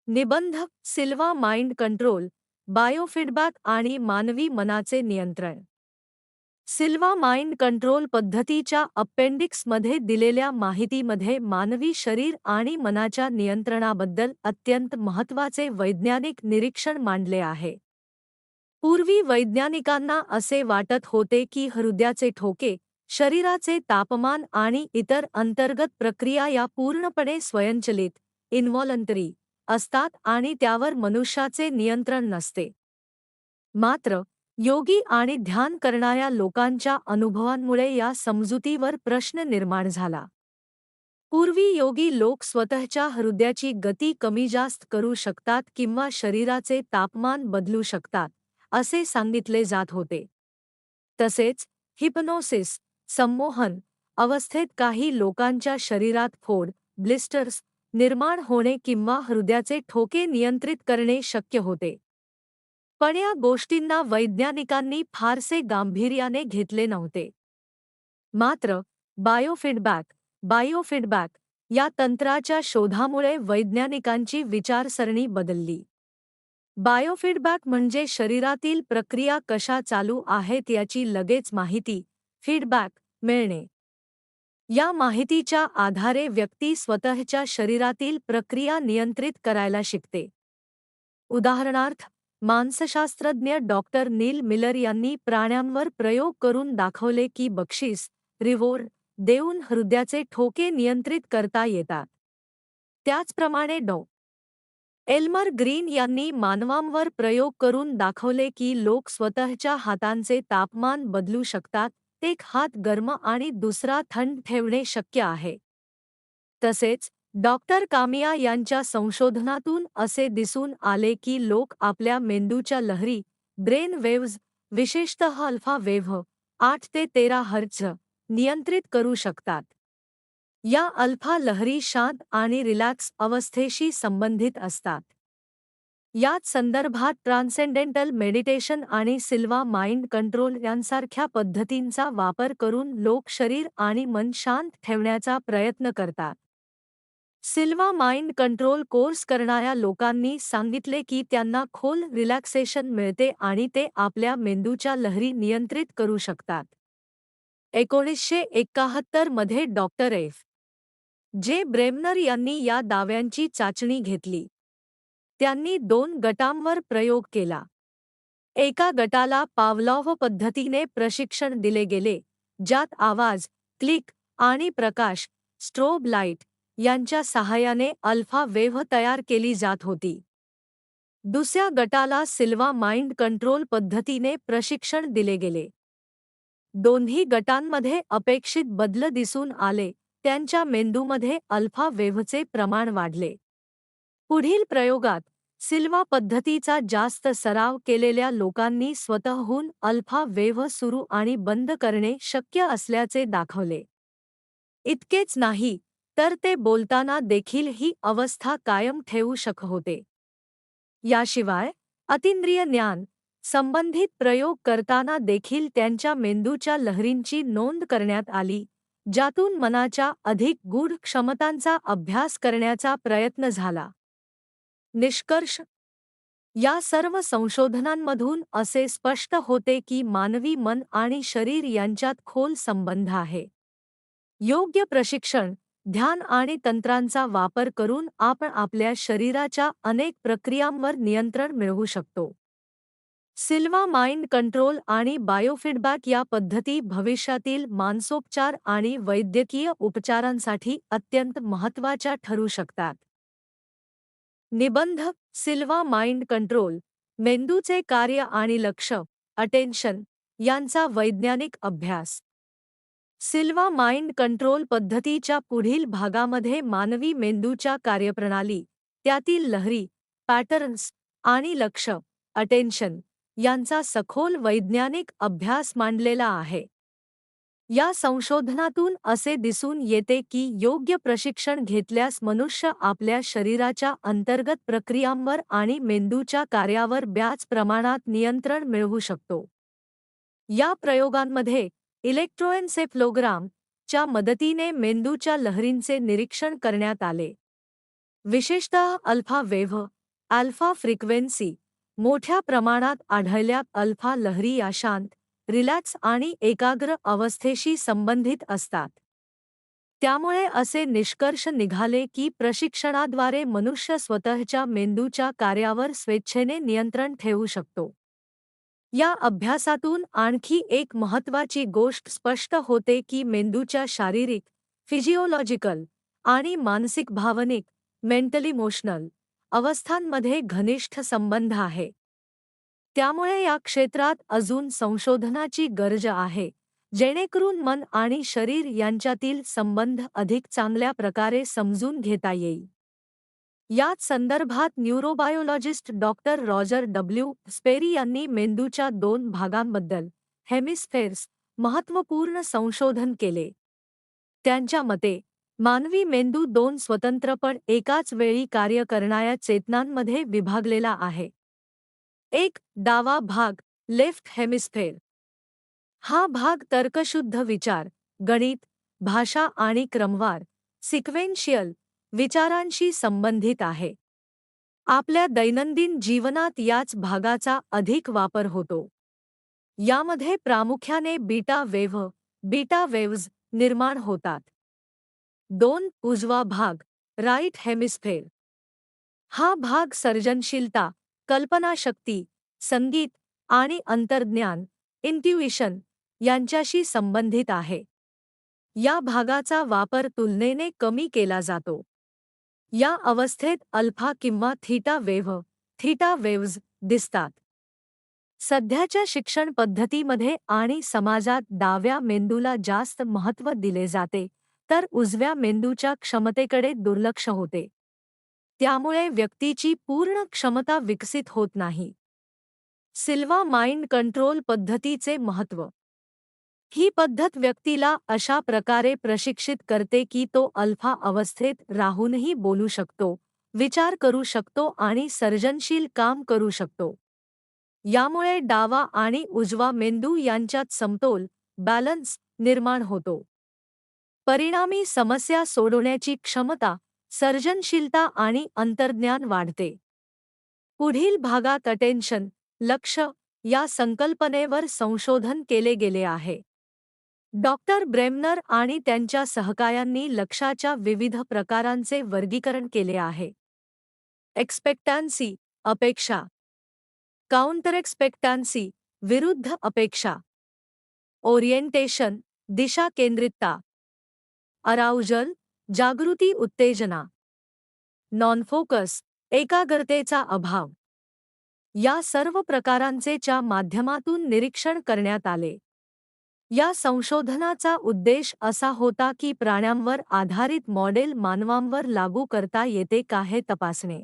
निबंध सिल्वा mind control, बायोफीडबॅक आणि मानवी मनाचे नियंत्रण. सिल्वा माइंड कंट्रोल पद्धतीच्या अपेंडिक्समध्ये दिलेल्या माहितीमध्ये मानवी शरीर आणि मनाच्या नियंत्रणाबद्दल अत्यंत महत्त्वाचे वैज्ञानिक निरीक्षण मांडले आहे. पूर्वी वैज्ञानिकांना असे वाटत होते की हृदयाचे ठोके, शरीराचे तापमान आणि इतर अंतर्गत प्रक्रिया या पूर्णपणे स्वयंचलित, इन्व्हॉलंटरी असतात आणि त्यावर मनुष्याचे नियंत्रण नसते. मात्र, योगी आणि ध्यान करणाऱ्या लोकांच्या अनुभवांमुळे या समजुतीवर प्रश्न निर्माण झाला. पूर्वी योगी लोक स्वतःच्या हृदयाची गती कमी जास्त करू शकतात किंवा शरीराचे तापमान बदलू शकतात, असे सांगितले जात होते. तसेच, हिप्नोसिस, संमोहन अवस्थेत काही लोकांच्या शरीरात फोड, ब्लिस्टर्स निर्माण होणे किंवा हृदयाचे ठोके नियंत्रित करणे शक्य होते. पण या गोष्टींना वैज्ञानिकांनी फारसे गांभीर्याने घेतले नव्हते. मात्र, बायोफीडबॅक या तंत्राच्या शोधामुळे वैज्ञानिकांची विचारसरणी बदलली. बायोफीडबॅक म्हणजे शरीरातील प्रक्रिया कशा चालू आहेत याची लगेच माहिती, फीडबॅक, मिळणे. या माहितीच्या आधारे व्यक्ती स्वतःच्या शरीरातील प्रक्रिया नियंत्रित करायला शिकते. उदाहरणार्थ, मानसशास्त्रज्ञ डॉक्टर नील मिलर यांनी प्राण्यांवर प्रयोग करून दाखवले की बक्षीस, रिवॉर्ड देऊन हृदयाचे ठोके नियंत्रित करता येतात. त्याचप्रमाणे डॉ. एल्मर ग्रीन यांनी मानवांवर प्रयोग करून दाखवले की लोक स्वतःच्या हातांचे तापमान बदलू शकतात, एक हात गरम आणि दुसरा थंड ठेवणे शक्य आहे. तसेच, डॉक्टर कामिया यांच्या संशोधनातून असे दिसून आले की लोक आपल्या मेंदूच्या लहरी, ब्रेन वेव्हज, विशेषतः अल्फा वेव्ह, 8 ते 13 हर्ट्झ, नियंत्रित करू शकतात. या अल्फा लहरी शांत आणि रिलॅक्स अवस्थेशी संबंधित असतात. याच संदर्भात ट्रान्सेंडेंटल मेडिटेशन आणि सिल्वा माइंड कंट्रोल यांसारख्या पद्धतींचा वापर करून लोक शरीर आणि मन शांत ठेवण्याचा प्रयत्न करतात. सिल्वा माइंड कंट्रोल कोर्स करणाऱ्या लोकांनी सांगितले की त्यांना खोल रिलॅक्सेशन मिळते आणि ते आपल्या मेंदूच्या लहरी नियंत्रित करू शकतात. 1971 मध्ये डॉक्टर एफ. जे. ब्रेमनर यांनी या दाव्यांची चाचणी घेतली. त्यांनी 2 गटांवर प्रयोग केला. एका गटाला पावलॉव्ह पद्धतीने प्रशिक्षण दिले गेले, ज्यात आवाज, क्लिक आणि प्रकाश, स्ट्रोब लाईट यांच्या सहाय्याने अल्फा वेव्ह तयार केली जात होती. दुसऱ्या गटाला सिल्वा माइंड कंट्रोल पद्धतीने प्रशिक्षण दिले गेले. दोन्ही गटांमध्ये अपेक्षित बदल दिसून आले, त्यांच्या मेंदूमध्ये अल्फा वेव्हचे प्रमाण वाढले. पुढील प्रयोगात, सिल्वा पद्धतीचा जास्त सराव केलेल्या लोकांनी स्वतःहून अल्फा वेव्ह सुरू आणि बंद करणे शक्य असल्याचे दाखवले. इतकेच नाही, तर ते बोलताना देखील ही अवस्था कायम ठेवू शकत होते. याशिवाय, अतींद्रिय ज्ञान संबंधित प्रयोग करताना देखील त्यांच्या मेंदूच्या लहरींची नोंद करण्यात आली, ज्यातून मनाच्या अधिक गूढ क्षमतांचा अभ्यास करण्याचा प्रयत्न झाला. निष्कर्ष: या सर्व संशोधनांमधून असे स्पष्ट होते की मानवी मन आणि शरीर यांच्यात खोल संबंध आहे. योग्य प्रशिक्षण, ध्यान आणि तंत्रांचा वापर करून आपण आपल्या शरीराच्या अनेक प्रक्रियांवर नियंत्रण मिळवू शकतो. सिल्वा माइंड कंट्रोल आणि बायोफीडबॅक या पद्धती भविष्यातील मानसोपचार आणि वैद्यकीय उपचारांसाठी अत्यंत महत्त्वाच्या ठरू शकतात. निबंध सिल्वा माइंड कंट्रोल, मेंदूचे कार्य आणि लक्ष, अटेन्शन यांचा वैज्ञानिक अभ्यास. सिल्वा माइंड कंट्रोल पद्धतीच्या पुढील भागामध्ये मानवी मेंदूच्या कार्यप्रणाली, त्यातील लहरी, पॅटर्न्स आणि लक्ष, अटेन्शन यांचा सखोल वैज्ञानिक अभ्यास मांडलेला आहे. या संशोधनातून असे दिसून येते की योग्य प्रशिक्षण घेतल्यास मनुष्य आपल्या शरीराच्या अंतर्गत प्रक्रियांवर आणि मेंदूच्या कार्यावर बऱ्याच प्रमाणात नियंत्रण मिळवू शकतो. या प्रयोगांमध्ये इलेक्ट्रोएन्सेफलोग्राम च्या मदतीने मेंदूच्या लहरींचे निरीक्षण करण्यात आले. विशेषतः अल्फा वेव्ह, अल्फा फ्रिक्वेन्सी मोठ्या प्रमाणात आढळल्या अल्फा लहरी या शांत, रिलॅक्स आणि एकाग्र अवस्थेशी संबंधित असतात. त्यामुळे असे निष्कर्ष निघाले की प्रशिक्षणाद्वारे मनुष्य स्वतःच्या मेंदूच्या कार्यावर स्वेच्छेने नियंत्रण ठेवू शकतो. या अभ्यासातून आणखी एक महत्त्वाची गोष्ट स्पष्ट होते की मेंदूच्या शारीरिक, फिजिओलॉजिकल आणि मानसिक भावनिक, मेंटल इमोशनल अवस्थांमध्ये घनिष्ठ संबंध आहे. त्यामुळे या क्षेत्रात अजून संशोधनाची गरज आहे, जेणेकरून मन आणि शरीर यांच्यातील संबंध अधिक चांगल्या प्रकारे समजून घेता येईल. याच संदर्भात न्यूरोबायोलॉजिस्ट डॉक्टर रॉजर डब्ल्यू. स्पेरी यांनी मेंदूच्या दोन भागांबद्दल, हेमिस्फेर्स, महत्त्वपूर्ण संशोधन केले. त्यांच्या मते, मानवी मेंदू दोन स्वतंत्र पण एकाच वेळी कार्य करणाऱ्या चेतनांमध्ये विभागलेला आहे. एक, डावा भाग, लेफ्ट हेमिस्फेअर. हा भाग तर्कशुद्ध विचार, गणित, भाषा आणि क्रमवार, सिक्वेन्शियल विचारांशी संबंधित आहे. आपल्या दैनंदिन जीवनात याच भागाचा अधिक वापर होतो. यामध्ये प्रामुख्याने बीटा वेव्हज निर्माण होतात. 2. उजवा भाग, राईट हेमिस्फेअर. हा भाग सर्जनशीलता, कल्पनाशक्ती, संगीत आणि अंतर्ज्ञान, इंट्युइशन यांच्याशी संबंधित आहे. या भागाचा वापर तुलनेने कमी केला जातो. या अवस्थेत अल्फा किंवा थीटा वेव्हज दिसतात. सध्याच्या शिक्षण पद्धतीमध्ये आणि समाजात डाव्या मेंदूला जास्त महत्त्व दिले जाते, तर उजव्या मेंदूच्या क्षमतेकडे दुर्लक्ष होते. त्यामुळे व्यक्तीची पूर्ण क्षमता विकसित होत नाही. सिल्वा माइंड कंट्रोल पद्धतीचे महत्त्व. ही पद्धत व्यक्तीला अशा प्रकारे प्रशिक्षित करते की तो अल्फा अवस्थेत राहूनही बोलू शकतो, विचार करू शकतो आणि सर्जनशील काम करू शकतो. यामुळे डावा आणि उजवा मेंदू यांच्यात समतोल, बॅलन्स निर्माण होतो. परिणामी समस्या सोडवण्याची क्षमता, सर्जनशीलता आणि अंतर्ज्ञान वाढते. पुढील भागात अटेन्शन, लक्ष या संकल्पनेवर संशोधन केले गेले आहे. डॉक्टर ब्रेमनर आणि त्यांच्या सहकाऱ्यांनी लक्षाच्या विविध प्रकारांचे वर्गीकरण केले आहे. एक्सपेक्टन्सी, अपेक्षा. काउंटर एक्सपेक्टन्सी, विरुद्ध अपेक्षा. ओरिएंटेशन, दिशा केंद्रितता. अराउजल, जागृती उत्तेजना. नॉन फोकस, एकाग्रतेचा अभाव. या सर्व प्रकारांचे च्या माध्यमातून निरीक्षण करण्यात आले. या संशोधनाचा उद्देश असा होता की प्राण्यांवर आधारित मॉडेल मानवांवर लागू करता येते का हे तपासणे.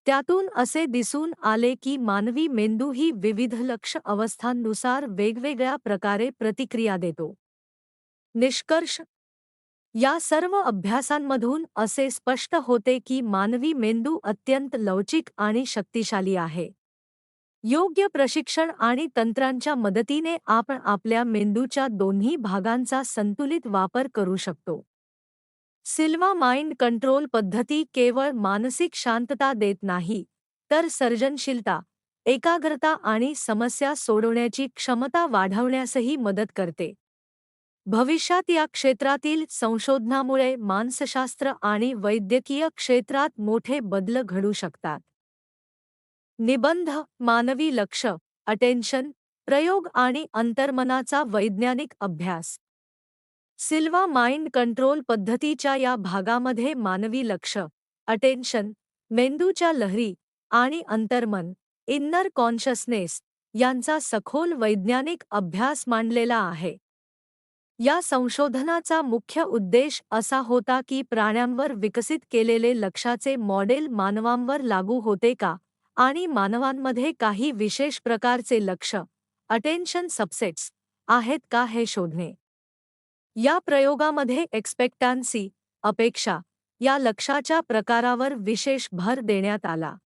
त्यातून असे दिसून आले की मानवी मेंदू ही विविध लक्ष अवस्थांनुसार वेगवेगळ्या प्रकारे प्रतिक्रिया देतो. निष्कर्ष. या सर्व अभ्यासांमधून असे स्पष्ट होते की मानवी मेंदू अत्यंत लवचिक आणि शक्तिशाली आहे. योग्य प्रशिक्षण आणि तंत्रांच्या मदतीने आपण आपल्या मेंदूच्या दोन्ही भागांचा संतुलित वापर करू शकतो. सिल्वा माइंड कंट्रोल पद्धती केवळ मानसिक शांतता देत नाही, तर सर्जनशीलता, एकाग्रता आणि समस्या सोडवण्याची क्षमता वाढवण्यासही मदत करते. भविष्यात या क्षेत्रातील संशोधनामुळे मानसशास्त्र आणि वैद्यकीय क्षेत्रात मोठे बदल घडू शकतात. निबंध. मानवी लक्ष, अटेन्शन, प्रयोग आणि अंतर्मनाचा वैज्ञानिक अभ्यास. सिल्वा माइंड कंट्रोल पद्धतीच्या या भागामध्ये मानवी लक्ष, अटेन्शन, मेंदूच्या लहरी आणि अंतर्मन, इन्नर कॉन्शसनेस यांचा सखोल वैज्ञानिक अभ्यास मांडलेला आहे. या संशोधनाचा मुख्य उद्देश असा होता की प्राण्यांवर विकसित केलेले लक्षाचे मॉडेल मानवांवर लागू होते का आणि मानवांमध्ये काही विशेष प्रकारचे लक्ष, अटेन्शन सबसेट्स आहेत का हे शोधणे. या प्रयोगामध्ये एक्सपेक्टन्सी, अपेक्षा या लक्षाच्या प्रकारावर विशेष भर देण्यात आला.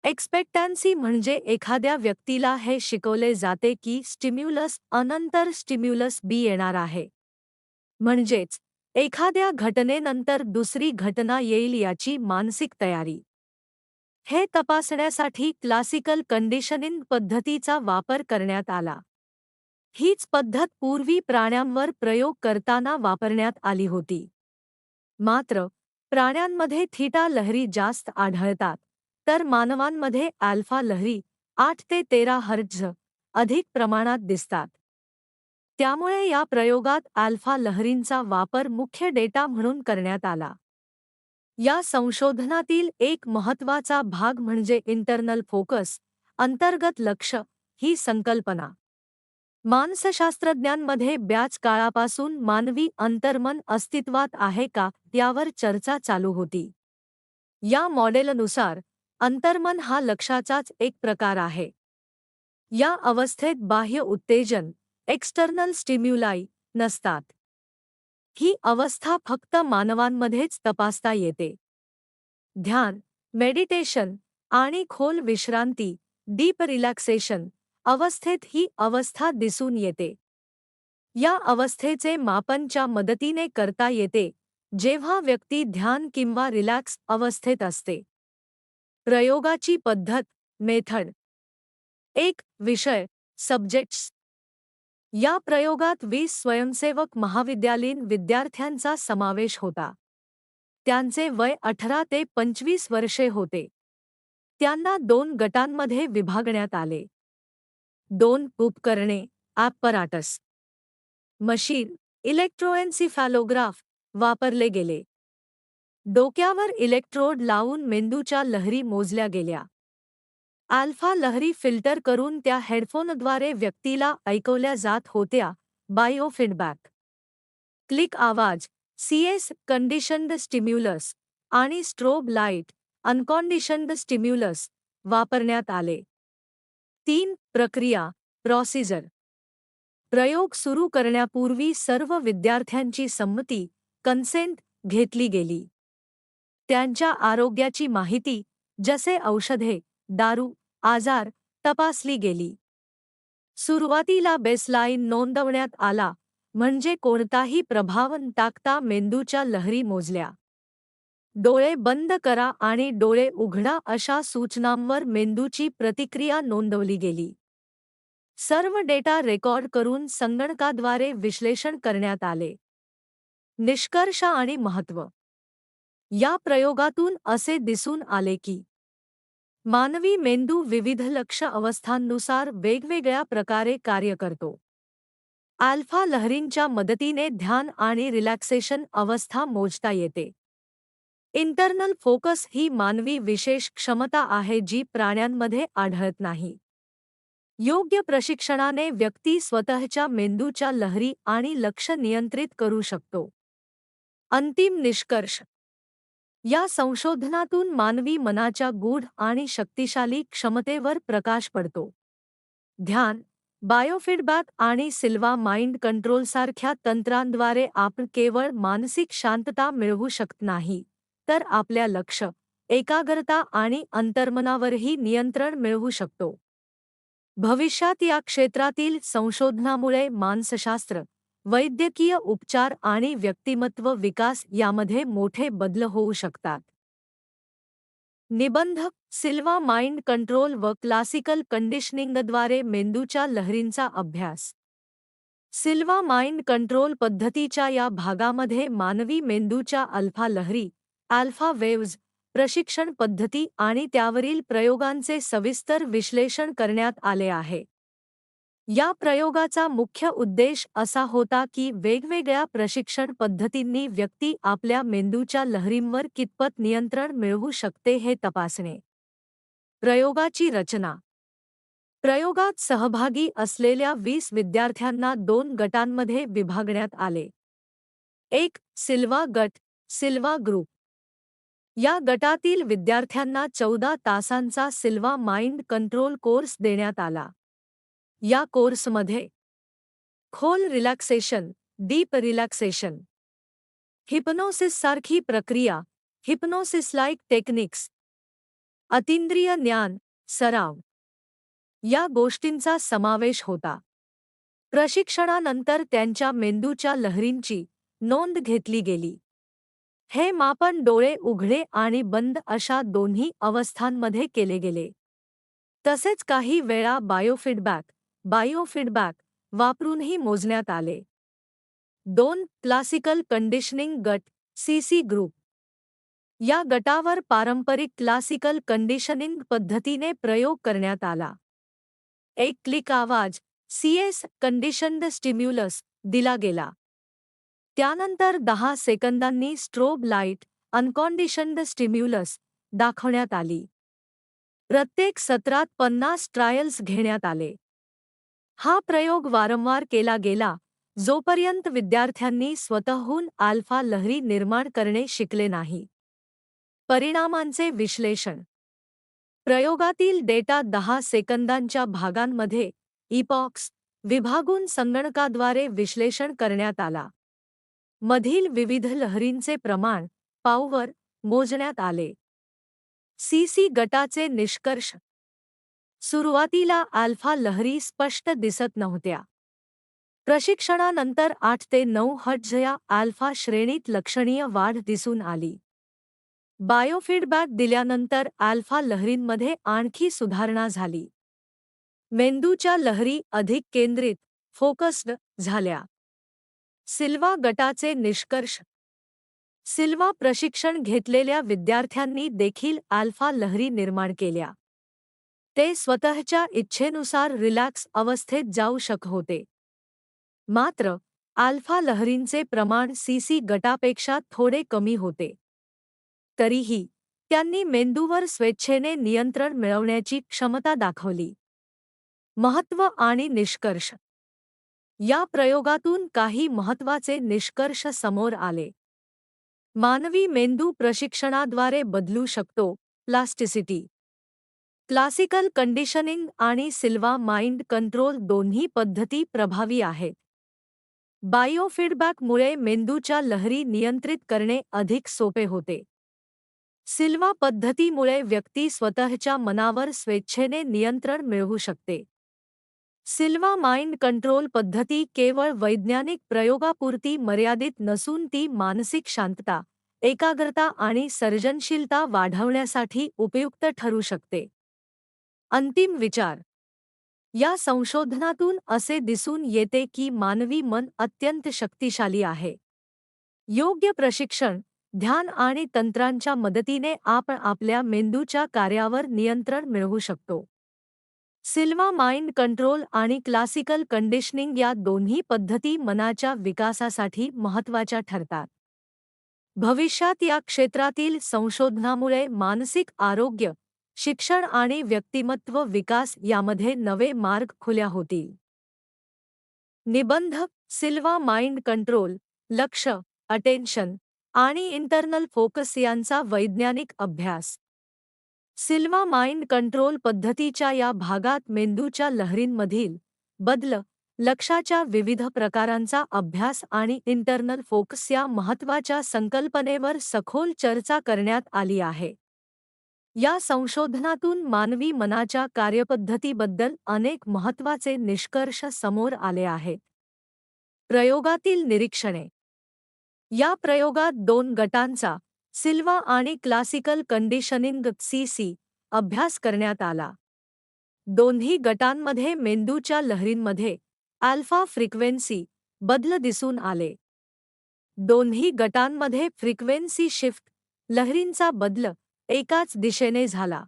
एक्सपेक्टन्सी म्हणजे एखाद्या व्यक्तीला हे शिकवले जाते की स्टिम्युलस अनंतर स्टिम्युलस बी येणार आहे. म्हणजेच एखाद्या घटनेनंतर दुसरी घटना येईल याची मानसिक तयारी. हे तपासण्यासाठी क्लासिकल कंडिशनिंग पद्धतीचा वापर करण्यात आला. हीच पद्धत पूर्वी प्राण्यांवर प्रयोग करताना वापरण्यात आली होती. मात्र प्राण्यांमध्ये थीटा लहरी जास्त आढळतात, तर मानवांमध्ये अल्फा लहरी 8 ते 13 हर्ट्झ अधिक प्रमाणात दिसतात. त्यामुळे या प्रयोगात अल्फा लहरींचा वापर मुख्य डेटा म्हणून करण्यात आला. या संशोधनातील एक महत्त्वाचा भाग म्हणजे इंटरनल फोकस, अंतर्गत लक्ष ही संकल्पना. मानसशास्त्रज्ञांमध्ये बऱ्याच काळापासून मानवी अंतर्मन अस्तित्वात आहे का यावर चर्चा चालू होती. या मॉडेलनुसार अंतर्मन हा लक्षाचाच एक प्रकार आहे. या अवस्थेत बाह्य उत्तेजन, एक्सटर्नल स्टिम्युलाई नसतात. ही अवस्था फक्त मानवांमध्येच तपासता येते. ध्यान, मेडिटेशन आणि खोल विश्रांती, डीप रिलॅक्सेशन अवस्थेत ही अवस्था दिसून येते. या अवस्थेचे मापन च्या मदतीने करता येते, जेव्हा व्यक्ती ध्यान किंवा रिलॅक्स अवस्थेत असते. प्रयोगाची पद्धत, मेथड. 1. विषय, सब्जेक्ट्स. या प्रयोगात 20 स्वयंसेवक महाविद्यालयीन विद्यार्थ्यांचा समावेश होता. त्यांचे वय 18 ते 25 वर्षे होते. त्यांना 2 गटांमध्ये विभागण्यात आले. 2 उपकरणे, ॲपराटस, मशीन, इलेक्ट्रोएन्सिफॅलोग्राफ वापरले गेले. डोक्यावर इलेक्ट्रोड लावून मेंदूच्या लहरी मोजल्या गेल्या. अल्फा लहरी फिल्टर करून त्या हेडफोनद्वारे व्यक्तीला ऐकवल्या जात होत्या. बायोफीडबॅक, क्लिक आवाज, सीएस कंडिशन्ड स्टिम्युलस आणि स्ट्रोब लाईट, अनकंडिशन्ड स्टिम्युलस वापरण्यात आले. 3. प्रक्रिया, प्रोसिजर. प्रयोग सुरू करण्यापूर्वी सर्व विद्यार्थ्यांची संमती, कन्सेंट घेतली गेली. त्यांच्या आरोग्याची माहिती, जसे औषधे, दारू, आजार तपासली गेली. सुरुवातीला बेसलाइन नोंदवण्यात आला, म्हणजे कोणताही प्रभाव न टाकता मेंदूच्या लहरी मोजल्या. डोळे बंद करा आणि डोळे उघडा अशा सूचनांवर मेंदूची प्रतिक्रिया नोंदवली गेली. सर्व डेटा रेकॉर्ड करून संगणकाद्वारे विश्लेषण करण्यात आले. निष्कर्ष आणि महत्त्व. या प्रयोगातून असे दिसून आले की मानवी मेंदू विविध लक्ष अवस्थांनुसार वेगवेगळ्या प्रकारे कार्य करतो. अल्फा लहरींच्या मदतीने ध्यान आणि रिलॅक्सेशन अवस्था मोजता येते. इंटरनल फोकस ही मानवी विशेष क्षमता आहे जी प्राण्यांमध्ये आढळत नाही. योग्य प्रशिक्षणाने व्यक्ती स्वतःच्या मेंदूच्या लहरी आणि लक्ष नियंत्रित करू शकतो. अंतिम निष्कर्ष. या संशोधनातून मानवी मनाच्या गूढ आणि शक्तिशाली क्षमतेवर प्रकाश पडतो. ध्यान, बायोफीडबॅक आणि सिल्वा माइंड कंट्रोलसारख्या तंत्रांद्वारे आपण केवळ मानसिक शांतता मिळवू शकत नाही, तर आपल्या लक्ष, एकाग्रता आणि अंतर्मनावरही नियंत्रण मिळवू शकतो. भविष्यात या क्षेत्रातील संशोधनामुळे मानसशास्त्र, वैद्यकीय उपचार आणि व्यक्तिमत्व विकास यामध्ये मोठे बदल होऊ शकतात. निबंध. सिल्वा माइंड कंट्रोल व क्लासिकल कंडिशनिंगद्वारे मेंदूच्या लहरींचा अभ्यास. सिल्वा माइंड कंट्रोल पद्धतीच्या या भागामध्ये मानवी मेंदूच्या अल्फा लहरी, अल्फा वेव्ज, प्रशिक्षण पद्धती आणि त्यावरील प्रयोगांचे सविस्तर विश्लेषण करण्यात आले आहे. या प्रयोगाचा मुख्य उद्देश असा होता की वेगवेगळ्या प्रशिक्षण पद्धतींनी व्यक्ती आपल्या मेंदूच्या लहरींवर कितपत नियंत्रण मिळवू शकते हे तपासणे. प्रयोगाची रचना. प्रयोगात सहभागी असलेल्या 20 विद्यार्थ्यांना 2 गटांमध्ये विभागण्यात आले. 1. सिल्वा गट, सिल्वा ग्रुप. या गटातील विद्यार्थ्यांना 14 तासांचा सिल्वा माइंड कंट्रोल कोर्स देण्यात आला. या कोर्समध्ये खोल रिलॅक्सेशन, डीप रिलॅक्सेशन, हिप्नोसिस सारखी प्रक्रिया, हिप्नोसिस लाइक टेक्निक्स, अतिंद्रिय ज्ञान, सराव या गोष्टींचा समावेश होता. प्रशिक्षणानंतर त्यांच्या मेंदूच्या लहरींची नोंद घेतली गेली. हे मापन डोळे उघडे आणि बंद अशा दोन्ही अवस्थांमध्ये केले गेले. तसेच काही वेळा बायोफीडबॅक वापरूनही मोजण्यात आले. 2. क्लासिकल कंडिशनिंग गट सीसी ग्रुप. या गटावर पारंपरिक क्लासिकल कंडिशनिंग पद्धतीने प्रयोग करण्यात आला. एक क्लिक आवाज CS कंडिशन्ड स्टिम्युलस दिला गेला. त्यानंतर 10 सेकंदांनी स्ट्रोब लाईट अनकॉन्डिशन्ड स्टिम्युलस दाखवण्यात आली. प्रत्येक सत्रात 50 ट्रायल्स घेण्यात आले. हा प्रयोग वारंवार केला गेला जोपर्यंत विद्यार्थ्यांनी स्वतःहून अल्फा लहरी निर्माण करणे शिकले नाही. परिणामांचे विश्लेषण. प्रयोगातील डेटा 10 सेकंदांच्या भागांमध्ये इपॉक्स विभागून संगणकाद्वारे विश्लेषण करण्यात आला. मधील विविध लहरींचे प्रमाण पाऊवर मोजण्यात आले. सीसी गटाचे निष्कर्ष. सुरुवातीला अल्फा लहरी स्पष्ट दिसत नव्हत्या. प्रशिक्षणानंतर 8 ते 9 हर्ट्झ या अल्फा श्रेणीत लक्षणीय वाढ दिसून आली. बायोफीडबॅक दिल्यानंतर अल्फा लहरींमध्ये आणखी सुधारणा झाली. मेंदूच्या लहरी अधिक केंद्रित फोकस्ड झाल्या. सिल्वा गटाचे निष्कर्ष. सिल्वा प्रशिक्षण घेतलेल्या विद्यार्थ्यांनी देखील अल्फा लहरी निर्माण केल्या. ते स्वतःच्या इच्छेनुसार रिलॅक्स अवस्थेत जाऊ शकत होते. मात्र अल्फा लहरींचे प्रमाण सीसी गटापेक्षा थोडे कमी होते. तरीही त्यांनी मेंदूवर स्वेच्छेने नियंत्रण मिळवण्याची क्षमता दाखवली. महत्त्व आणि निष्कर्ष. या प्रयोगातून काही महत्त्वाचे निष्कर्ष समोर आले. मानवी मेंदू प्रशिक्षणाद्वारे बदलू शकतो. प्लास्टिसिटी. क्लासिकल कंडिशनिंग आणि सिल्वा माइंड कंट्रोल दोन्ही पद्धती प्रभावी आहेत. बायोफीडबॅकमुळे मेंदूच्या लहरी नियंत्रित करणे अधिक सोपे होते. सिल्वा पद्धतीमुळे व्यक्ती स्वतःच्या मनावर स्वेच्छेने नियंत्रण मिळवू शकते. सिल्वा माइंड कंट्रोल पद्धती केवळ वैज्ञानिक प्रयोगापुरती मर्यादित नसून ती मानसिक शांतता, एकाग्रता आणि सर्जनशीलता वाढवण्यासाठी उपयुक्त ठरू शकते. अंतिम विचार. या संशोधनातून असे दिसून येते की मानवी मन अत्यंत शक्तिशाली आहे. योग्य प्रशिक्षण, ध्यान आणि तंत्रांच्या मदतीने आपण आपल्या मेंदूच्या कार्यावर नियंत्रण मिळवू शकतो. सिल्वा माइंड कंट्रोल आणि क्लासिकल कंडिशनिंग या दोन्ही पद्धती मनाच्या विकासासाठी महत्त्वाच्या ठरतात. भविष्यात या क्षेत्रातील संशोधनामुळे मानसिक आरोग्य, शिक्षण आणि व्यक्तिमत्व विकास यामध्ये नवे मार्ग खुल्या होतील. निबंध. सिल्वा माइंड कंट्रोल, लक्ष, अटेन्शन आणि इंटरनल फोकस यांचा वैज्ञानिक अभ्यास. सिल्वा माइंड कंट्रोल पद्धतीच्या या भागात मेंदूच्या लहरींमधील बदल, लक्षाच्या विविध प्रकारांचा अभ्यास आणि इंटरनल फोकस या महत्त्वाच्या संकल्पनेवर सखोल चर्चा करण्यात आली आहे. या संशोधनातून मानवी मनाच्या कार्यपद्धतीबद्दल अनेक महत्त्वाचे निष्कर्ष समोर आले आहेत. प्रयोगातील निरीक्षणे. या प्रयोगात 2 गटांचा सिल्वा आणि क्लासिकल कंडिशनिंग सीसी अभ्यास करण्यात आला. दोन्ही गटांमध्ये मेंदूच्या लहरींमध्ये अल्फा फ्रिक्वेन्सी बदल दिसून आले. दोन्ही गटांमध्ये फ्रिक्वेन्सी शिफ्ट, लहरींचा बदल एकाच दिशेने झाला.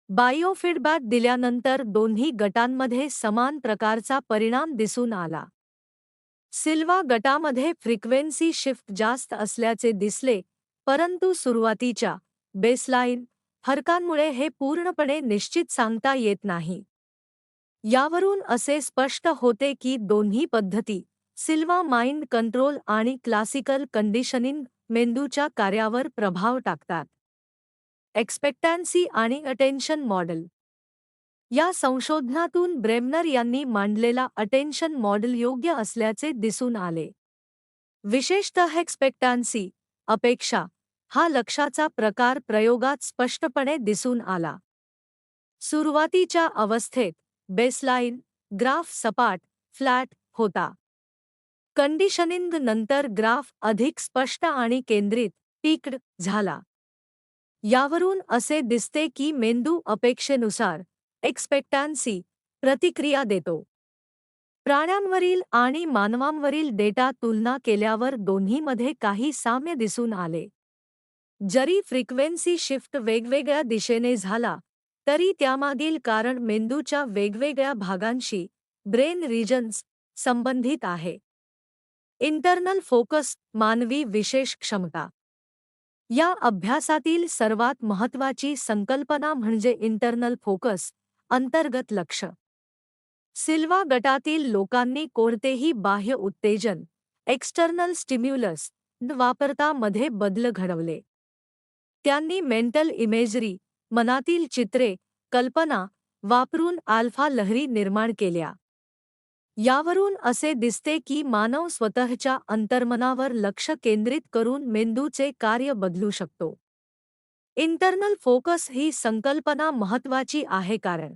बायोफीडबॅक दिल्यानंतर दोन्ही गटांमध्ये समान प्रकारचा परिणाम दिसून आला. सिल्वा गटामध्ये फ्रिक्वेन्सी शिफ्ट जास्त असल्याचे दिसले, परंतु सुरुवातीच्या बेसलाइन फरकांमुळे हे पूर्णपणे निश्चित सांगता येत नाही. यावरून असे स्पष्ट होते की दोन्ही पद्धती, सिल्वा माइंड कंट्रोल आणि क्लासिकल कंडिशनिंग, मेंदूच्या कार्यावर प्रभाव टाकतात. एक्सपेक्टन्सी आणि अटेन्शन मॉडेल. या संशोधनातून ब्रेमनर यांनी मांडलेला अटेन्शन मॉडेल योग्य असल्याचे दिसून आले. विशेषतः एक्सपेक्टन्सी, अपेक्षा, हा लक्षाचा प्रकार प्रयोगात स्पष्टपणे दिसून आला. सुरुवातीच्या अवस्थेत बेसलाइन ग्राफ सपाट, फ्लॅट होता. कंडिशनिंग नंतर ग्राफ अधिक स्पष्ट आणि केंद्रित पीक्ड झाला. यावरून असे दिसते की मेंदू अपेक्षेनुसार एक्सपेक्टॅन्सी प्रतिक्रिया देतो. प्राण्यांवरील आणि मानवांवरील डेटा तुलना केल्यावर दोन्हीमध्ये काही साम्य दिसून आले. जरी फ्रिक्वेन्सी शिफ्ट वेगवेगळ्या दिशेने झाला, तरी त्यामागील कारण मेंदूच्या वेगवेगळ्या भागांशी ब्रेन रिजन्स संबंधित आहे. इंटरनल फोकस मानवी विशेष क्षमता. या अभ्यासातील सर्वात महत्त्वाची संकल्पना म्हणजे इंटरनल फोकस, अंतर्गत लक्ष. सिल्वा गटातील लोकांनी कोणतेही बाह्य उत्तेजन, एक्सटर्नल स्टिम्युलस न वापरता मध्ये बदल घडवले. त्यांनी मेंटल इमेजरी, मनातील चित्रे, कल्पना वापरून अल्फा लहरी निर्माण केल्या. यावरून असे दिसते की मानव स्वतःच्या अंतर्मनावर लक्ष केंद्रित करून मेंदूचे कार्य बदलू शकतो. इंटरनल फोकस ही संकल्पना महत्त्वाची आहे कारण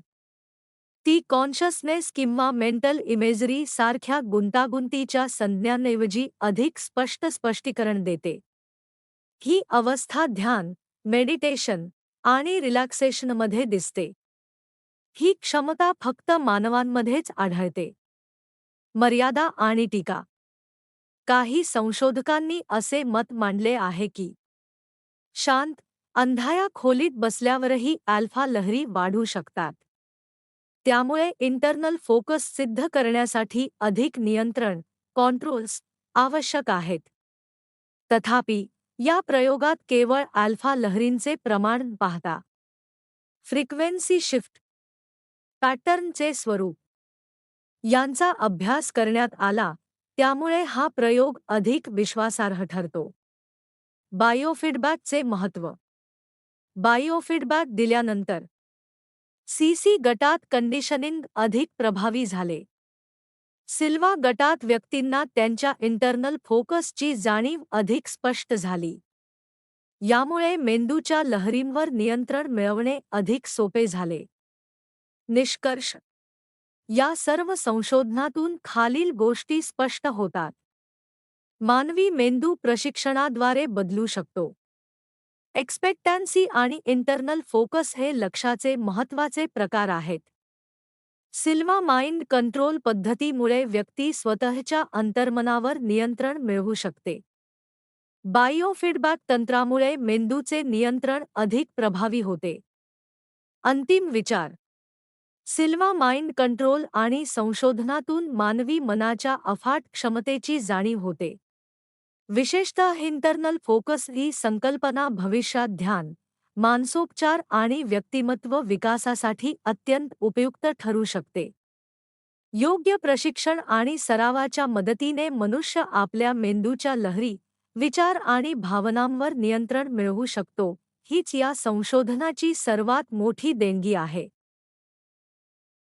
ती कॉन्शसनेस किंवा मेंटल इमेजरी सारख्या गुंतागुंतीच्या संज्ञांऐवजी अधिक स्पष्ट स्पष्टीकरण देते. ही अवस्था ध्यान, मेडिटेशन आणि रिलॅक्सेशनमध्ये दिसते. ही क्षमता फक्त मानवांमध्येच आढळते. मर्यादा आणि टीका. काही संशोधकांनी असे मत मांडले आहे की शांत, अंधाया खोलीत बसल्यावरही अल्फा लहरी वाढू शकतात. त्यामुळे इंटरनल फोकस सिद्ध करण्यासाठी अधिक नियंत्रण, कंट्रोल्स आवश्यक आहेत. तथापि, या प्रयोगात केवळ अल्फा लहरींचे प्रमाण पाहता. फ्रिक्वेन्सी शिफ्ट, पॅटर्नचे स्वरूप यांचा अभ्यास करण्यात आला, त्यामुळे हा प्रयोग अधिक विश्वासार्ह ठरतो. बायोफीडबॅकचे महत्त्व. बायोफीडबॅक दिल्यानंतर सीसी गटात कंडिशनिंग अधिक प्रभावी झाले. सिल्वा गटात व्यक्तींना त्यांच्या इंटरनल फोकसची जाणीव अधिक स्पष्ट झाली. यामुळे मेंदूच्या लहरींवर नियंत्रण मिळवणे अधिक सोपे झाले. निष्कर्ष. या सर्व संशोधनातून खालील गोष्टी स्पष्ट होतात. मानवी मेंदू प्रशिक्षणाद्वारे बदलू शकतो. एक्सपेक्टॅन्सी आणि इंटरनल फोकस हे लक्षाचे महत्त्वाचे प्रकार आहेत. सिल्वा माइंड कंट्रोल पद्धतीमुळे व्यक्ती स्वतःच्या अंतर्मनावर नियंत्रण मिळवू शकते. बायोफीडबॅक तंत्रामुळे मेंदूचे नियंत्रण अधिक प्रभावी होते. अंतिम विचार. सिल्वा माइंड कंट्रोल आणि संशोधनातून मानवी मनाच्या अफाट क्षमतेची जाणीव होते. विशेषतः इंटरनल फोकस ही संकल्पना भविष्यात ध्यान, मानसोपचार आणि व्यक्तिमत्व विकासासाठी अत्यंत उपयुक्त ठरू शकते. योग्य प्रशिक्षण आणि सरावाच्या मदतीने मनुष्य आपल्या मेंदूच्या लहरी, विचार आणि भावनांवर नियंत्रण मिळवू शकतो. हीच या संशोधनाची सर्वात मोठी देणगी आहे.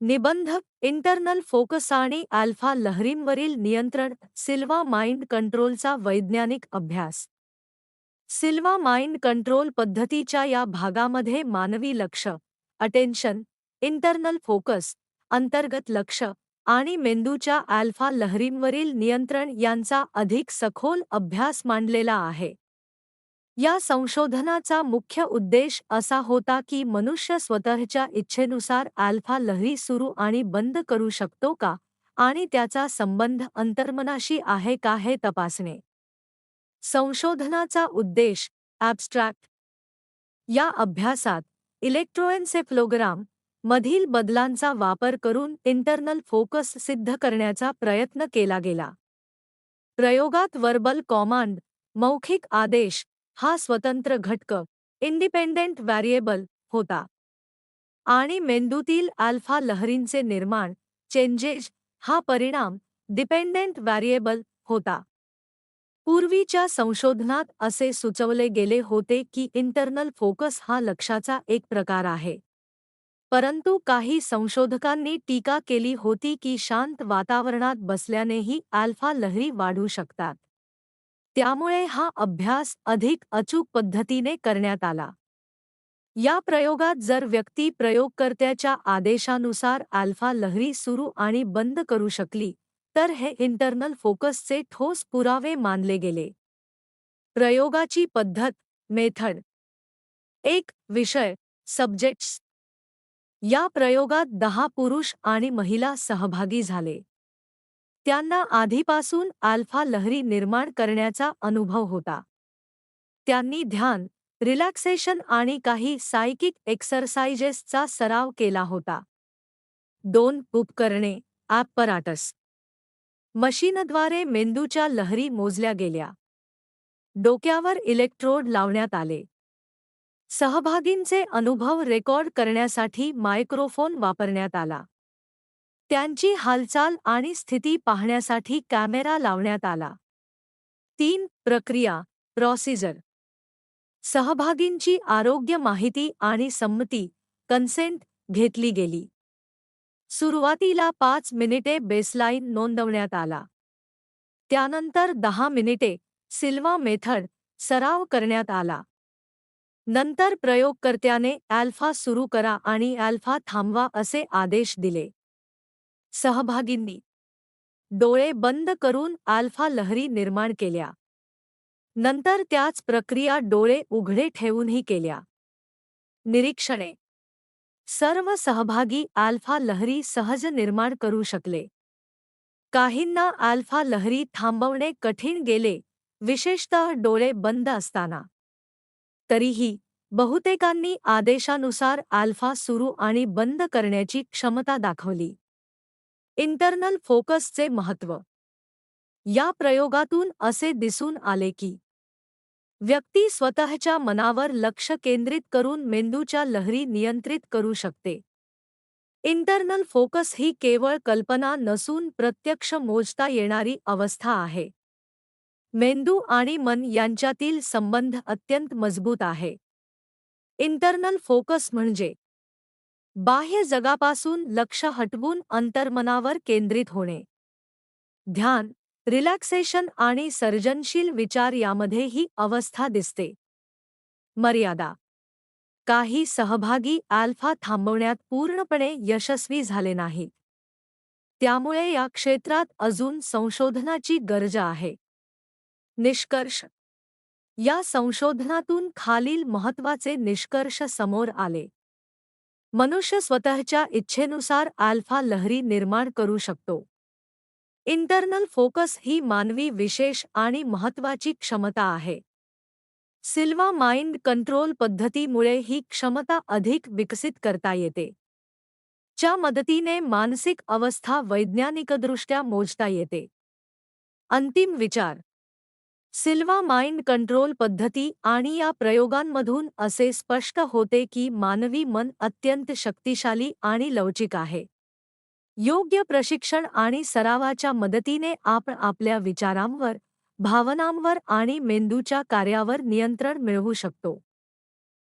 निबंध. इंटरनल फोकस आणि अल्फा लहरींवरील नियंत्रण. सिल्वा माइंड कंट्रोलचा वैज्ञानिक अभ्यास. सिल्वा माइंड कंट्रोल पद्धतीच्या या भागामध्ये मानवी लक्ष, अटेन्शन, इंटरनल फोकस, अंतर्गत लक्ष आणि मेंदूच्या अल्फा लहरींवरील नियंत्रण यांचा अधिक सखोल अभ्यास मांडलेला आहे. या संशोधनाचा मुख्य उद्देश असा होता की मनुष्य स्वतःच्या इच्छेनुसार अल्फा लहरी सुरू आणि बंद करू शकतो का आणि त्याचा संबंध अंतर्मनाशी आहे का हे तपासणे. संशोधनाचा उद्देश. ॲब्स्ट्रॅक्ट. या अभ्यासात इलेक्ट्रोएन्सेफलोग्राम मधील बदलांचा वापर करून इंटरनल फोकस सिद्ध करण्याचा प्रयत्न केला गेला. प्रयोगात वर्बल कमांड, मौखिक आदेश हा स्वतंत्र घटक, इंडिपेंडेंट व्हेरिएबल होता आणि मेंदूतील अल्फा लहरींचे निर्माण, चेंजेस हा परिणाम, डिपेंडेंट व्हेरिएबल होता. पूर्वीच्या संशोधनात असे सुचवले गेले होते की इंटरनल फोकस हा लक्षाचा एक प्रकार आहे. परंतु काही संशोधकांनी टीका केली होती की शांत वातावरणात बसल्यानेही अल्फा लहरी वाढू शकतात. त्यामुळे हा अभ्यास अधिक अचूक पद्धतीने करण्यात आला. या प्रयोगात जर व्यक्ती प्रयोगकर्त्याच्या आदेशानुसार अल्फा लहरी सुरू आणि बंद करू शकली, तर हे इंटरनल फोकसचे ठोस पुरावे मानले गेले. प्रयोगाची पद्धत, मेथड. 1. विषय, सब्जेक्ट्स. या प्रयोगात 10 पुरुष आणि महिला सहभागी झाले. त्यांना आधीपासून अल्फा लहरी निर्माण करण्याचा अनुभव होता. त्यांनी ध्यान, रिलॅक्सेशन आणि काही सायकिक एक्सरसाइजेसचा सराव केला होता. 2. उपकरणे, ॲपराटस. मशीनद्वारे मेंदूच्या लहरी मोजल्या गेल्या. डोक्यावर इलेक्ट्रोड लावण्यात आले. सहभागींचे अनुभव रेकॉर्ड करण्यासाठी मायक्रोफोन वापरण्यात आला. त्यांची हालचाल आणि स्थिती पाहण्यासाठी कॅमेरा लावण्यात आला. 3. प्रक्रिया, प्रोसिजर. सहभागींची आरोग्य माहिती आणि संमती, कन्सेंट, घेतली गेली. सुरुवातीला 5 मिनिटे बेसलाइन नोंदवण्यात आला. त्यानंतर 10 मिनिटे, सिल्वा मेथड, सराव करण्यात आला. नंतर प्रयोगकर्त्याने अल्फा सुरू करा आणि अल्फा थांबवा असे आदेश दिले. सहभागींनी डोळे बंद करून अल्फा लहरी निर्माण केल्या. नंतर त्याच प्रक्रिया डोळे उघडे ठेवूनही केल्या. निरीक्षणे. सर्व सहभागी अल्फा लहरी सहज निर्माण करू शकले. काहींना अल्फा लहरी थांबवणे कठीण गेले, विशेषतः डोळे बंद असताना. तरीही बहुतेकांनी आदेशानुसार अल्फा सुरू आणि बंद करण्याची क्षमता दाखवली. इंटरनल फोकसचे महत्त्व. या प्रयोगातून असे दिसून आले की व्यक्ती स्वतःच्या मनावर लक्ष केंद्रित करून मेंदूच्या लहरी नियंत्रित करू शकते. इंटरनल फोकस ही केवळ कल्पना नसून प्रत्यक्ष मोजता येणारी अवस्था आहे. मेंदू आणि मन यांच्यातील संबंध अत्यंत मजबूत आहे. इंटरनल फोकस म्हणजे बाह्य जगापासून लक्ष हटवून अंतर्मनावर केंद्रित होणे. ध्यान, रिलॅक्सेशन आणि सर्जनशील विचार यामध्ये ही अवस्था दिसते. मर्यादा. काही सहभागी अल्फा थांबवण्यात पूर्णपणे यशस्वी झाले नाहीत. त्यामुळे या क्षेत्रात अजून संशोधनाची गरज आहे. निष्कर्ष. या संशोधनातून खालील महत्त्वाचे निष्कर्ष समोर आले. मनुष्य स्वतःच्या इच्छेनुसार अल्फा लहरी निर्माण करू शकतो. इंटरनल फोकस ही मानवी विशेष आणि महत्त्वाची क्षमता आहे. सिल्वा माइंड कंट्रोल पद्धतीमुळे ही क्षमता अधिक विकसित करता येते. च्या मदतीने मानसिक अवस्था वैज्ञानिकदृष्ट्या मोजता येते. अंतिम विचार. सिल्वा माइंड कंट्रोल पद्धती आणि या प्रयोगांमधून असे स्पष्ट होते की मानवी मन अत्यंत शक्तिशाली आणि लवचिक आहे. योग्य प्रशिक्षण आणि सरावाच्या मदतीने आपण आपल्या विचारांवर, भावनांवर आणि मेंदूच्या कार्यावर नियंत्रण मिळवू शकतो.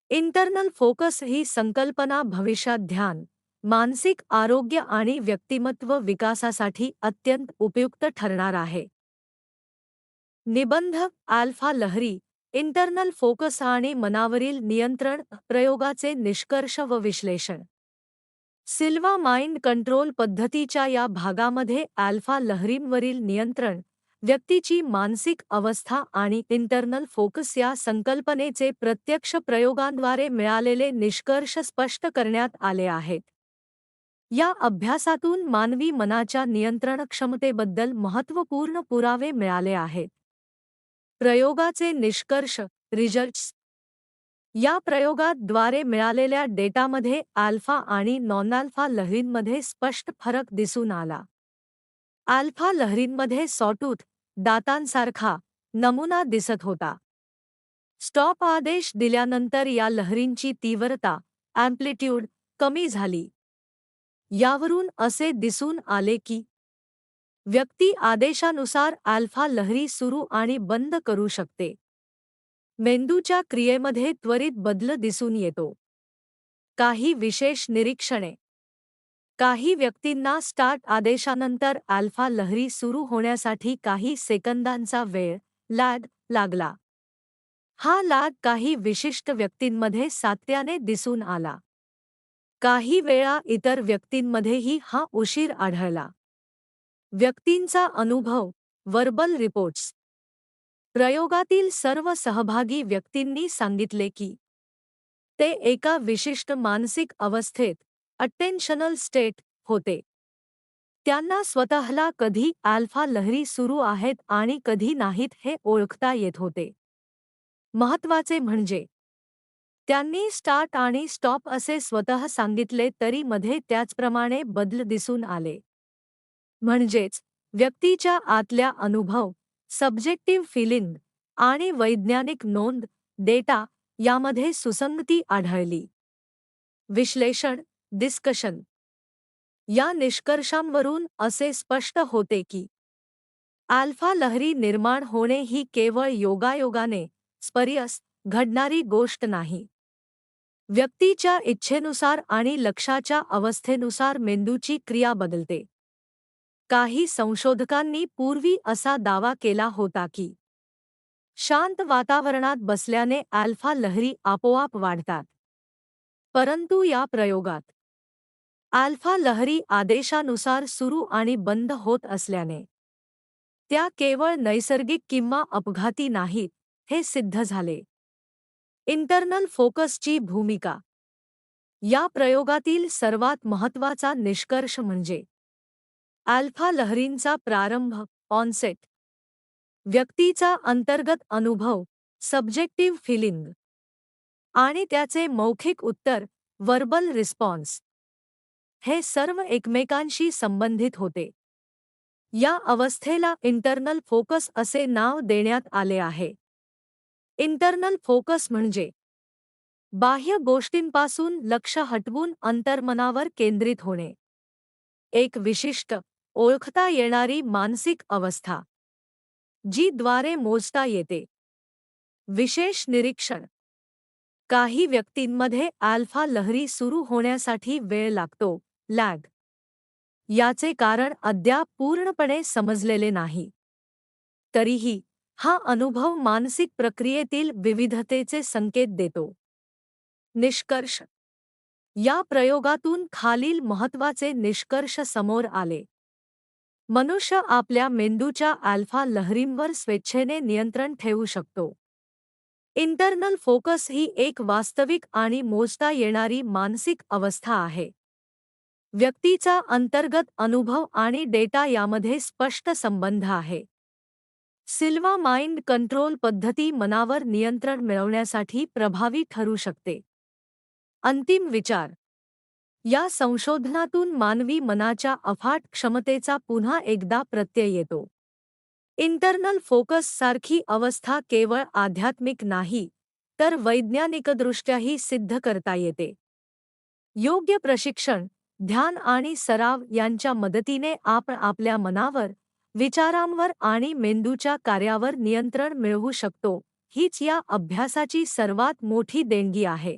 इंटरनल फोकस ही संकल्पना भविष्यात ध्यान, मानसिक आरोग्य आणि व्यक्तिमत्व विकासासाठी अत्यंत उपयुक्त ठरणार आहे. निबंध. अल्फा लहरी, इंटरनल फोकस आणि मनावरील नियंत्रण, प्रयोगाचे निष्कर्ष व विश्लेषण. सिल्वा माइंड कंट्रोल पद्धतीच्या या भागामध्ये अल्फा लहरींवरील नियंत्रण, व्यक्तीची मानसिक अवस्था आणि इंटरनल फोकस या संकल्पनेचे प्रत्यक्ष प्रयोगांद्वारे मिळालेले निष्कर्ष स्पष्ट करण्यात आले आहेत. या अभ्यासातून मानवी मनाच्या नियंत्रण क्षमतेबद्दल महत्त्वपूर्ण पुरावे मिळाले आहेत. प्रयोगाचे निष्कर्ष, रिझल्ट्स. या प्रयोगाद्वारे मिळालेल्या डेटामध्ये अल्फा आणि नॉन-अल्फा लहरींमध्ये स्पष्ट फरक दिसून आला. अल्फा लहरींमध्ये सॉटूथ, दातांसारखा, नमुना दिसत होता. स्टॉप आदेश दिल्यानंतर या लहरींची तीव्रता, अँप्लिट्यूड, कमी झाली. यावरून असे दिसून आले की व्यक्ती आदेशानुसार अल्फा लहरी सुरू आणि बंद करू शकते. मेंदूच्या क्रियेमध्ये त्वरित बदल दिसून येतो. काही विशेष निरीक्षणे. काही व्यक्तींना स्टार्ट आदेशानंतर अल्फा लहरी सुरू होण्यासाठी काही सेकंदांचा वेळ, लॅग, लागला. हा लॅग काही विशिष्ट व्यक्तींमध्ये सातत्याने दिसून आला. काही वेळा इतर व्यक्तींमध्येही हा उशीर आढळला. व्यक्तींचा अनुभव, वर्बल रिपोर्ट्स. प्रयोगातील सर्व सहभागी व्यक्तींनी सांगितले की ते एका विशिष्ट मानसिक अवस्थेत अटेन्शनल स्टेट होते. त्यांना स्वतःला कधी अल्फा लहरी सुरू आहेत आणि कधी नाहीत हे ओळखता येत होते. महत्त्वाचे म्हणजे त्यांनी स्टार्ट आणि स्टॉप असे स्वतः सांगितले तरी मध्ये त्याचप्रमाणे बदल दिसून आले. म्हणजेच व्यक्तीच्या आतल्या अनुभव, सब्जेक्टिव्ह फीलिंग आणि वैज्ञानिक नोंद डेटा यामध्ये सुसंगती आढळली. विश्लेषण डिस्कशन या निष्कर्षांवरून असे स्पष्ट होते की अल्फा लहरी निर्माण होणे ही केवळ योगायोगाने स्पर्यस घडणारी गोष्ट नाही. व्यक्तीच्या इच्छेनुसार आणि लक्षाच्या अवस्थेनुसार मेंदूची क्रिया बदलते. काही संशोधकांनी पूर्वी असा दावा केला होता की शांत वातावरणात बसल्याने अल्फा लहरी आपोआप वाढतात. परंतु या प्रयोगात अल्फा लहरी आदेशानुसार सुरू आणि बंद होत असल्याने त्या केवळ नैसर्गिक किंवा अपघाती नाहीत हे सिद्ध झाले. इंटरनल फोकसची भूमिका या प्रयोगातील सर्वात महत्त्वाचा निष्कर्ष म्हणजे अल्फा लहरींचा प्रारंभ ऑनसेट, व्यक्तीचा अंतर्गत अनुभव सब्जेक्टिव्ह फीलिंग आणि त्याचे मौखिक उत्तर वर्बल रिस्पॉन्स हे सर्व एकमेकांशी संबंधित होते. या अवस्थेला इंटरनल फोकस असे नाव देण्यात आले आहे. इंटरनल फोकस म्हणजे बाह्य गोष्टींपासून लक्ष हटवून अंतर्मनावर केंद्रित होणे. एक विशिष्ट, ओळखता येणारी मानसिक अवस्था जी द्वारे मोजता येते. विशेष निरीक्षण काही व्यक्तींमध्ये अल्फा लहरी सुरू होण्यासाठी वेळ लागतो, लॅग. याचे कारण अद्याप पूर्णपणे समजलेले नाही. तरीही हा अनुभव मानसिक प्रक्रियेतील विविधतेचे संकेत देतो. निष्कर्ष या प्रयोगातून खालील महत्त्वाचे निष्कर्ष समोर आले. मनुष्य आपल्या मेंदूच्या अल्फा लहरींवर स्वेच्छेने नियंत्रण ठेवू शकतो. इंटरनल फोकस ही एक वास्तविक आणि मोजता येणारी मानसिक अवस्था आहे. व्यक्तीचा अंतर्गत अनुभव आणि डेटा यामध्ये स्पष्ट संबंध आहे. सिल्वा माइंड कंट्रोल पद्धती मनावर नियंत्रण मिळवण्यासाठी प्रभावी ठरू शकते. अंतिम विचार या संशोधनातून मानवी मनाच्या अफाट क्षमतेचा पुन्हा एकदा प्रत्यय येतो. इंटरनल फोकस सारखी अवस्था केवळ आध्यात्मिक नाही तर वैज्ञानिकदृष्ट्याही सिद्ध करता येते. योग्य प्रशिक्षण, ध्यान आणि सराव यांच्या मदतीने आपण आपल्या मनावर, विचारांवर आणि मेंदूच्या कार्यावर नियंत्रण मिळवू शकतो. हीच या अभ्यासाची सर्वात मोठी देणगी आहे.